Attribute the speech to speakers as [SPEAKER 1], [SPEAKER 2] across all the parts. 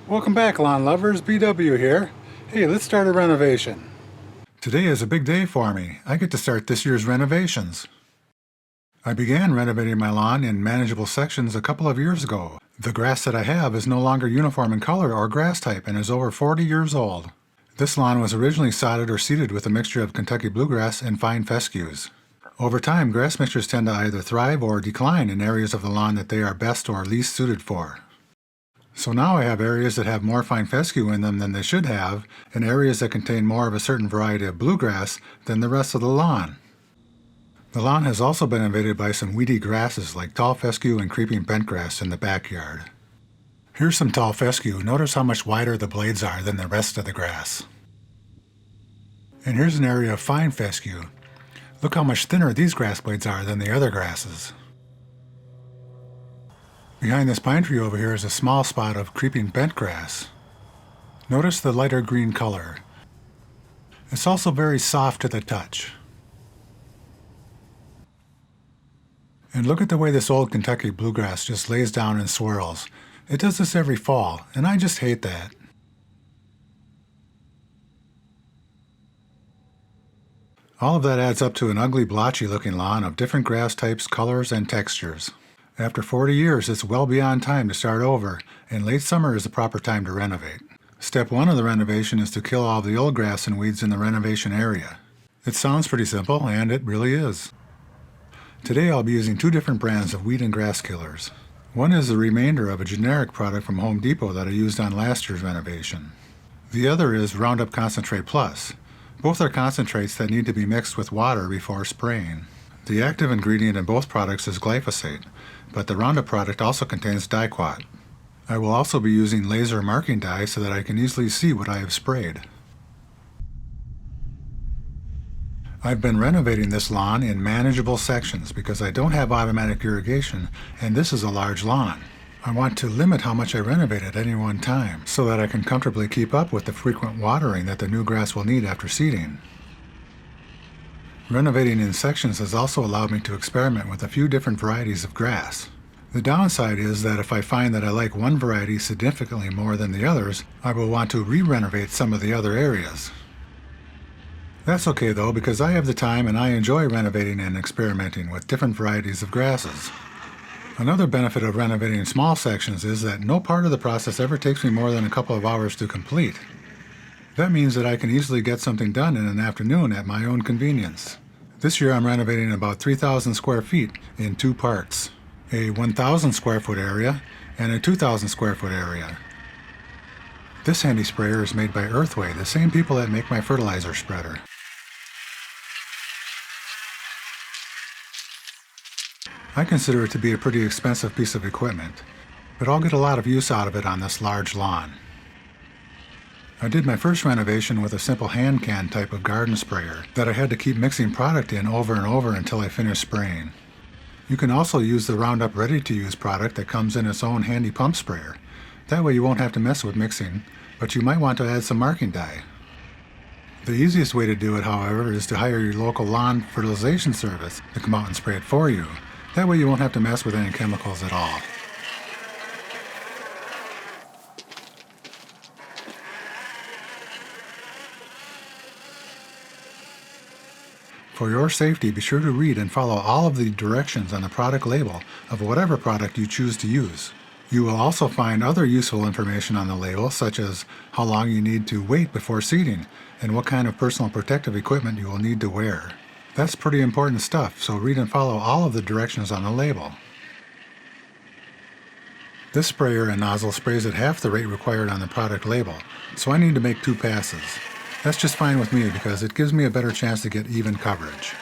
[SPEAKER 1] Welcome back, lawn lovers. BW here. Hey, let's start a renovation. Today is a big day for me. I get to start this year's renovations. I began renovating my lawn in manageable sections a couple of years ago. The grass that I have is no longer uniform in color or grass type and is over 40 years old. This lawn was originally sodded or seeded with a mixture of Kentucky Bluegrass and Fine Fescues. Over time, grass mixtures tend to either thrive or decline in areas of the lawn that they are best or least suited for. So now I have areas that have more Fine Fescue in them than they should have, and areas that contain more of a certain variety of bluegrass than the rest of the lawn. The lawn has also been invaded by some weedy grasses like Tall Fescue and Creeping Bentgrass in the backyard. Here's some Tall Fescue. Notice how much wider the blades are than the rest of the grass. And here's an area of Fine Fescue. Look how much thinner these grass blades are than the other grasses. Behind this pine tree over here is a small spot of Creeping Bentgrass. Notice the lighter green color. It's also very soft to the touch. And look at the way this old Kentucky Bluegrass just lays down in swirls. It does this every fall, and I just hate that. All of that adds up to an ugly, blotchy looking lawn of different grass types, colors, and textures. After 40 years, it's well beyond time to start over, and late summer is the proper time to renovate. Step 1 of the renovation is to kill all the old grass and weeds in the renovation area. It sounds pretty simple, and it really is. Today I'll be using 2 different brands of weed and grass killers. One is the remainder of a generic product from Home Depot that I used on last year's renovation. The other is Roundup Concentrate Plus. Both are concentrates that need to be mixed with water before spraying. The active ingredient in both products is glyphosate, but the Roundup product also contains Diquat. I will also be using laser marking dye so that I can easily see what I have sprayed. I've been renovating this lawn in manageable sections because I don't have automatic irrigation and this is a large lawn. I want to limit how much I renovate at any one time so that I can comfortably keep up with the frequent watering that the new grass will need after seeding. Renovating in sections has also allowed me to experiment with a few different varieties of grass. The downside is that if I find that I like one variety significantly more than the others, I will want to re-renovate some of the other areas. That's okay though, because I have the time and I enjoy renovating and experimenting with different varieties of grasses. Another benefit of renovating small sections is that no part of the process ever takes me more than a couple of hours to complete. That means that I can easily get something done in an afternoon at my own convenience. This year I'm renovating about 3,000 square feet in 2 parts, a 1,000 square foot area and a 2,000 square foot area. This handy sprayer is made by Earthway, the same people that make my fertilizer spreader. I consider it to be a pretty expensive piece of equipment, but I'll get a lot of use out of it on this large lawn. I did my first renovation with a simple hand can type of garden sprayer that I had to keep mixing product in over and over until I finished spraying. You can also use the Roundup ready-to-use product that comes in its own handy pump sprayer. That way you won't have to mess with mixing, but you might want to add some marking dye. The easiest way to do it, however, is to hire your local lawn fertilization service to come out and spray it for you. That way you won't have to mess with any chemicals at all. For your safety, be sure to read and follow all of the directions on the product label of whatever product you choose to use. You will also find other useful information on the label, such as how long you need to wait before seeding and what kind of personal protective equipment you will need to wear. That's pretty important stuff, so read and follow all of the directions on the label. This sprayer and nozzle sprays at half the rate required on the product label, so I need to make 2 passes. That's just fine with me because it gives me a better chance to get even coverage.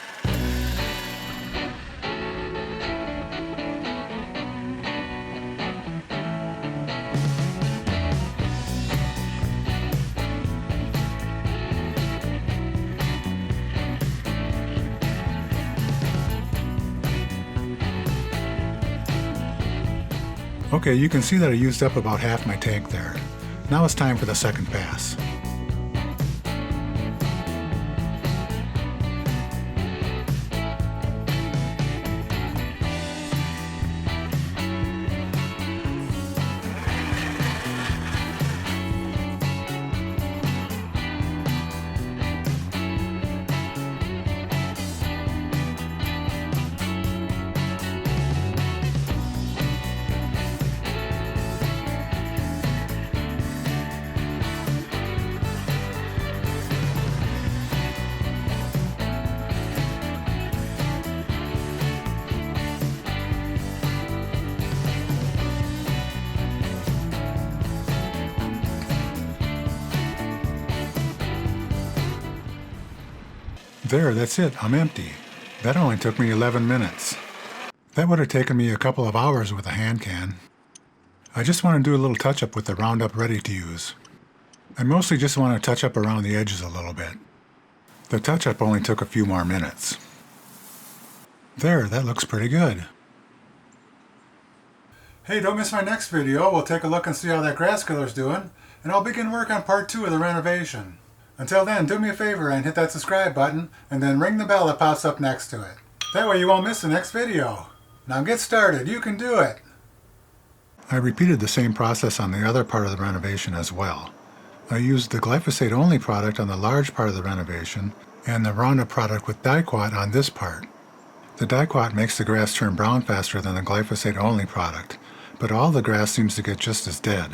[SPEAKER 1] Okay, you can see that I used up about half my tank there. Now it's time for the second pass. There, that's it, I'm empty. That only took me 11 minutes. That would have taken me a couple of hours with a hand can. I just want to do a little touch-up with the Roundup ready to use. I mostly just want to touch up around the edges a little bit. The touch-up only took a few more minutes. There, that looks pretty good. Hey, don't miss my next video. We'll take a look and see how that grass killer's doing, and I'll begin work on part 2 of the renovation. Until then, do me a favor and hit that subscribe button, and then ring the bell that pops up next to it. That way you won't miss the next video. Now get started, you can do it! I repeated the same process on the other part of the renovation as well. I used the Glyphosate-only product on the large part of the renovation, and the Roundup product with Diquat on this part. The Diquat makes the grass turn brown faster than the Glyphosate-only product, but all the grass seems to get just as dead.